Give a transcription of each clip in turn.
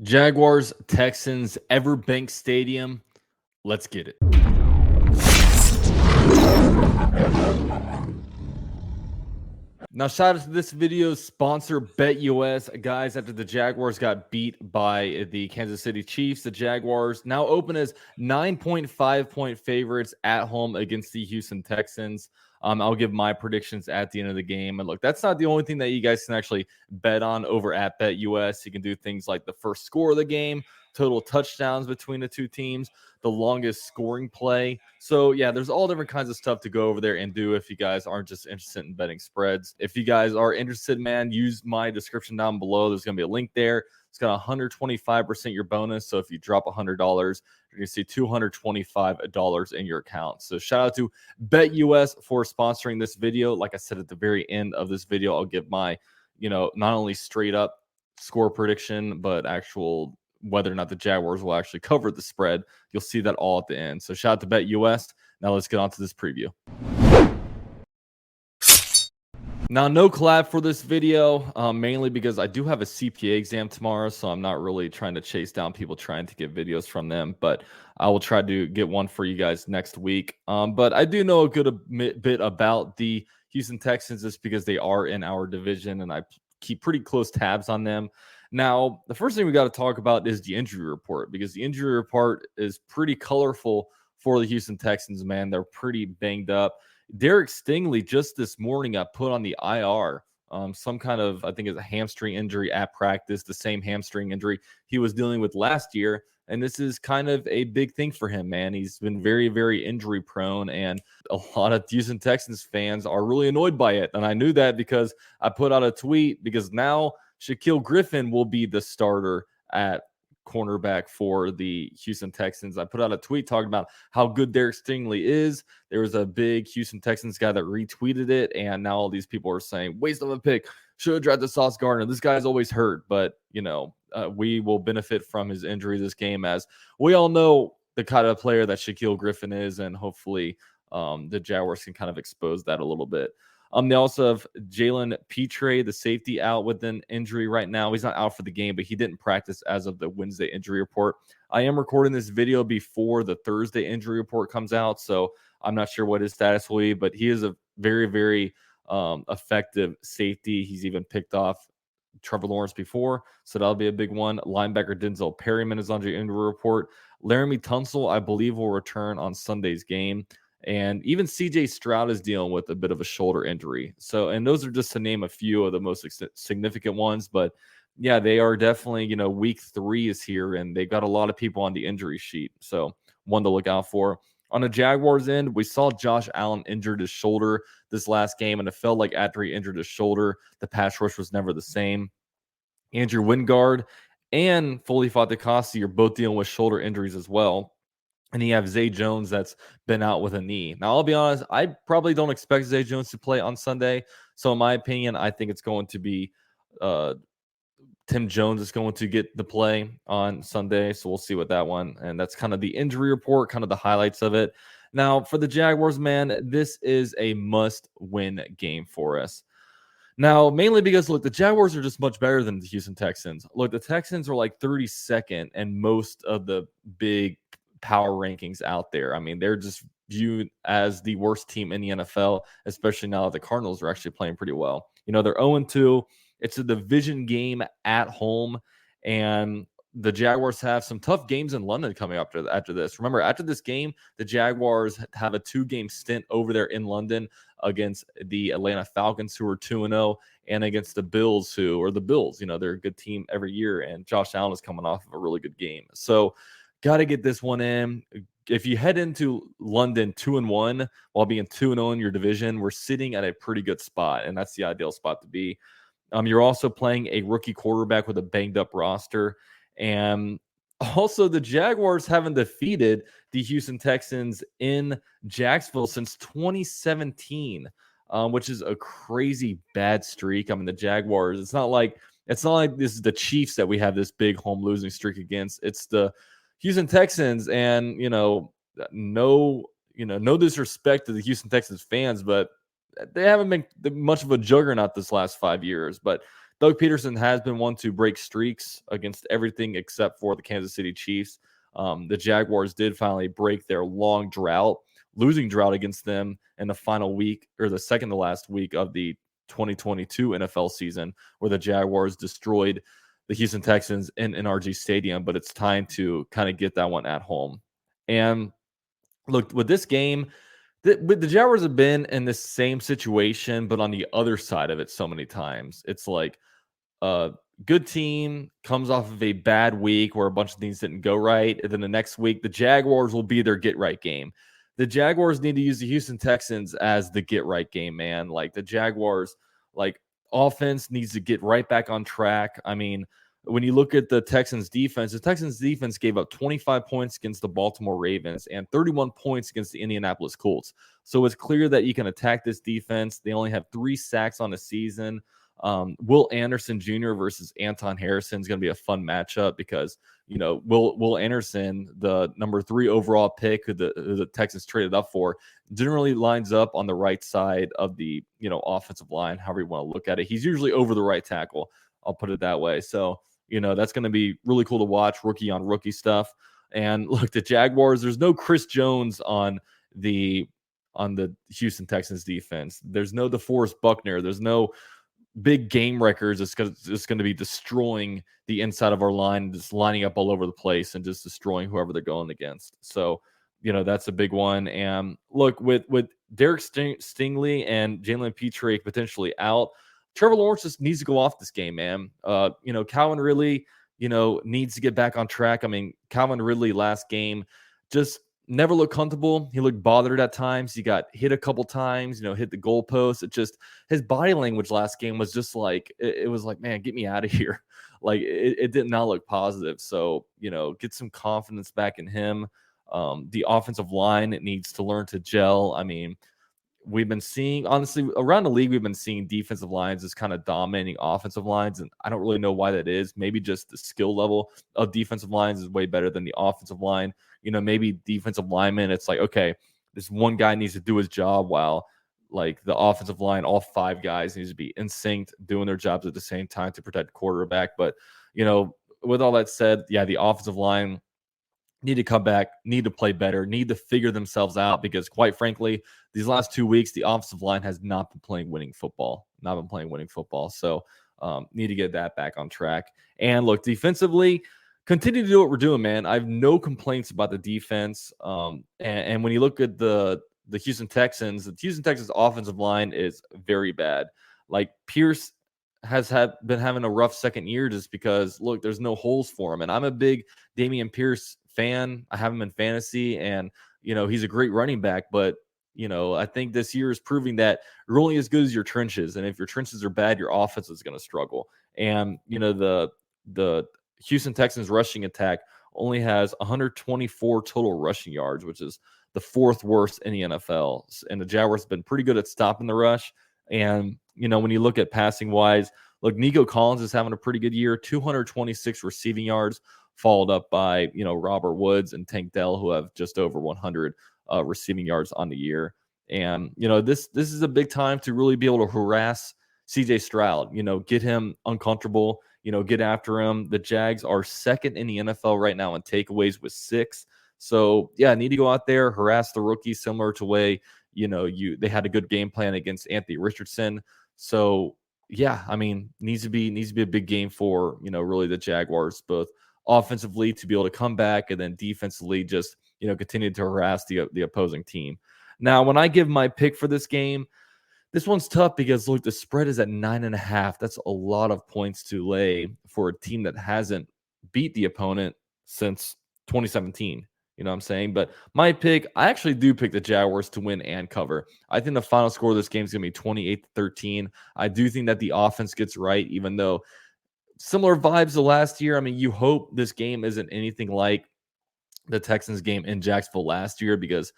Jaguars, Texans, Everbank Stadium. Let's get it. Now, shout out to this video's sponsor, BetUS. Guys, after the Jaguars got beat by the Kansas City Chiefs, the Jaguars now open as 9.5-point favorites at home against the Houston Texans. I'll give my predictions at the end of the game. And look, that's not the only thing that you guys can actually bet on over at BetUS. You can do things like the first score of the game, total touchdowns between the two teams, the longest scoring play. So yeah, there's all different kinds of stuff to go over there and do if you guys aren't just interested in betting spreads. If you guys are interested, man, use my description down below. There's going to be a link there. It's got 125% your bonus. So if you drop $100, you're going to see $225 in your account. So shout out to BetUS for sponsoring this video. Like I said at the very end of this video, I'll give my, not only straight up score prediction, but actual whether or not the Jaguars will actually cover the spread. You'll see that all at the end. So shout out to BetUS. Now let's get on to this preview. Now, no collab for this video, mainly because I do have a CPA exam tomorrow, so I'm not really trying to chase down people trying to get videos from them, but I will try to get one for you guys next week. But I do know a good bit about the Houston Texans just because they are in our division, and I keep pretty close tabs on them. Now, the first thing we got to talk about is the injury report, because the injury report is pretty colorful for the Houston Texans, man. They're pretty banged up. Derek Stingley just this morning got put on the IR. Some kind of, I think it's a hamstring injury at practice, the same hamstring injury he was dealing with last year. And this is kind of a big thing for him, man. He's been very, very injury prone, and a lot of Houston Texans fans are really annoyed by it. And I knew that because I put out a tweet, because now Shaquille Griffin will be the starter at cornerback for the Houston Texans. I put out a tweet talking about how good Derek Stingley is. There was a big Houston Texans guy that retweeted it, and now all these people are saying, waste of a pick, should have drafted Sauce Gardner. This guy's always hurt, but, we will benefit from his injury this game, as we all know the kind of player that Shaquille Griffin is, and hopefully the Jaguars can kind of expose that a little bit. They also have Jalen Petre, the safety, out with an injury right now. He's not out for the game, but he didn't practice as of the Wednesday injury report. I am recording this video before the Thursday injury report comes out, so I'm not sure what his status will be, but he is a very, very effective safety. He's even picked off Trevor Lawrence before, so that'll be a big one. Linebacker Denzel Perryman is on the injury report. Laramie Tunsil, I believe, will return on Sunday's game. And even CJ Stroud is dealing with a bit of a shoulder injury. So, and those are just to name a few of the most significant ones. But yeah, they are definitely, week 3 is here, and they've got a lot of people on the injury sheet. So, one to look out for. On the Jaguars end, we saw Josh Allen injured his shoulder this last game, and it felt like after he injured his shoulder, the pass rush was never the same. Andrew Wingard and Foley Fatukasi are both dealing with shoulder injuries as well. And you have Zay Jones that's been out with a knee. Now, I'll be honest, I probably don't expect Zay Jones to play on Sunday. So, in my opinion, I think it's going to be Tim Jones is going to get the play on Sunday. So, we'll see what that one. And that's kind of the injury report, kind of the highlights of it. Now, for the Jaguars, man, this is a must-win game for us. Now, mainly because, look, the Jaguars are just much better than the Houston Texans. Look, the Texans are like 32nd in most of the big power rankings out there. I mean, they're just viewed as the worst team in the NFL, especially now that the Cardinals are actually playing pretty well. They're 0-2. It's a division game at home, and the Jaguars have some tough games in London coming up after this. Remember, after this game, the Jaguars have a 2-game stint over there in London against the Atlanta Falcons, who are 2-0, and against the Bills, who are the Bills. They're a good team every year, and Josh Allen is coming off of a really good game. So, got to get this one in. If you head into London 2-1 while being 2-0 in your division, we're sitting at a pretty good spot, and that's the ideal spot to be. You're also playing a rookie quarterback with a banged-up roster, and also the Jaguars haven't defeated the Houston Texans in Jacksonville since 2017, which is a crazy bad streak. I mean, the Jaguars, it's not like this is the Chiefs that we have this big home losing streak against. It's the Houston Texans, and no disrespect to the Houston Texans fans, but they haven't been much of a juggernaut this last 5 years. But Doug Peterson has been one to break streaks against everything except for the Kansas City Chiefs. The Jaguars did finally break their long drought, losing drought against them in the final week or the second to last week of the 2022 NFL season, where the Jaguars destroyed the Houston Texans in NRG Stadium. But it's time to kind of get that one at home. And look, with this game, the Jaguars have been in the same situation, but on the other side of it so many times. It's like a good team comes off of a bad week where a bunch of things didn't go right. And then the next week, the Jaguars will be their get right game. The Jaguars need to use the Houston Texans as the get right game, man. Like the Jaguars, like offense needs to get right back on track. I mean, when you look at the Texans defense gave up 25 points against the Baltimore Ravens and 31 points against the Indianapolis Colts. So it's clear that you can attack this defense. They only have 3 sacks on the season. Will Anderson Jr. versus Anton Harrison is going to be a fun matchup because, Will Anderson, the number 3 overall pick who the Texans traded up for, generally lines up on the right side of the, offensive line, however you want to look at it. He's usually over the right tackle. I'll put it that way. So, that's going to be really cool to watch, rookie on rookie stuff. And look, the Jaguars, there's no Chris Jones on the Houston Texans defense. There's no DeForest Buckner. There's no big game records. It's going to be destroying the inside of our line, just lining up all over the place and just destroying whoever they're going against. So, that's a big one. And look, with Derek Stingley and Jalen Petre potentially out, Trevor Lawrence just needs to go off this game, man. Calvin Ridley, needs to get back on track. I mean, Calvin Ridley last game just never looked comfortable. He looked bothered at times. He got hit a couple times, hit the goalpost. It just, his body language last game was just like, it was like, man, get me out of here. Like it did not look positive. So, get some confidence back in him. The offensive line, it needs to learn to gel. I mean, we've been seeing, honestly, around the league, we've been seeing defensive lines as kind of dominating offensive lines. And I don't really know why that is. Maybe just the skill level of defensive lines is way better than the offensive line. Maybe defensive linemen, it's like, okay, this one guy needs to do his job while like the offensive line, all 5 guys needs to be in sync, doing their jobs at the same time to protect the quarterback. But, with all that said, yeah, the offensive line need to come back, need to play better, need to figure themselves out because, quite frankly, these last 2 weeks, the offensive line has not been playing winning football. So need to get that back on track. And look, defensively, continue to do what we're doing, man. I have no complaints about the defense. And when you look at the Houston Texans, the Houston Texans offensive line is very bad. Like Pierce has been having a rough second year just because, look, there's no holes for him. And I'm a big Dameon Pierce fan. I have him in fantasy, and he's a great running back. But I think this year is proving that you're only as good as your trenches, and if your trenches are bad, your offense is going to struggle. And the Houston Texans rushing attack only has 124 total rushing yards, which is the 4th worst in the NFL. And the Jaguars have been pretty good at stopping the rush. And when you look at passing wise, look, Nico Collins is having a pretty good year, 226 receiving yards, followed up by, Robert Woods and Tank Dell, who have just over 100 receiving yards on the year. And, this is a big time to really be able to harass CJ Stroud, get him uncomfortable, get after him. The Jags are 2nd in the NFL right now in takeaways with 6. So, yeah, need to go out there, harass the rookie, similar to way, they had a good game plan against Anthony Richardson. So, yeah, I mean, needs to be a big game for, really the Jaguars, both offensively to be able to come back and then defensively just, continue to harass the opposing team. Now, when I give my pick for this game, this one's tough because, look, the spread is at 9.5. That's a lot of points to lay for a team that hasn't beat the opponent since 2017. You know what I'm saying? But my pick, I actually do pick the Jaguars to win and cover. I think the final score of this game is going to be 28-13. I do think that the offense gets right, even though similar vibes to last year. I mean, you hope this game isn't anything like the Texans game in Jacksonville last year because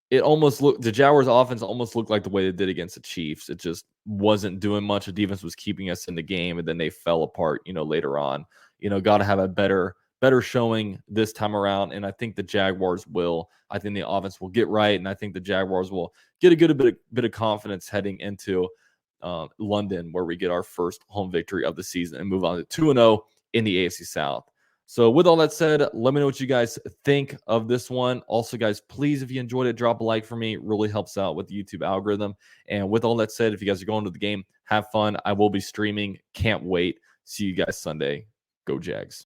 the Jaguars offense almost looked like the way they did against the Chiefs. It just wasn't doing much. The defense was keeping us in the game, and then they fell apart, later on. Got to have a better showing this time around, and I think the Jaguars will. I think the offense will get right, and I think the Jaguars will get a good bit of confidence heading into London, where we get our first home victory of the season and move on to 2-0 in the AFC South. So with all that said, let me know what you guys think of this one. Also, guys, please, if you enjoyed it, drop a like for me. It really helps out with the YouTube algorithm. And with all that said, if you guys are going to the game, have fun. I will be streaming. Can't wait. See you guys Sunday. Go Jags.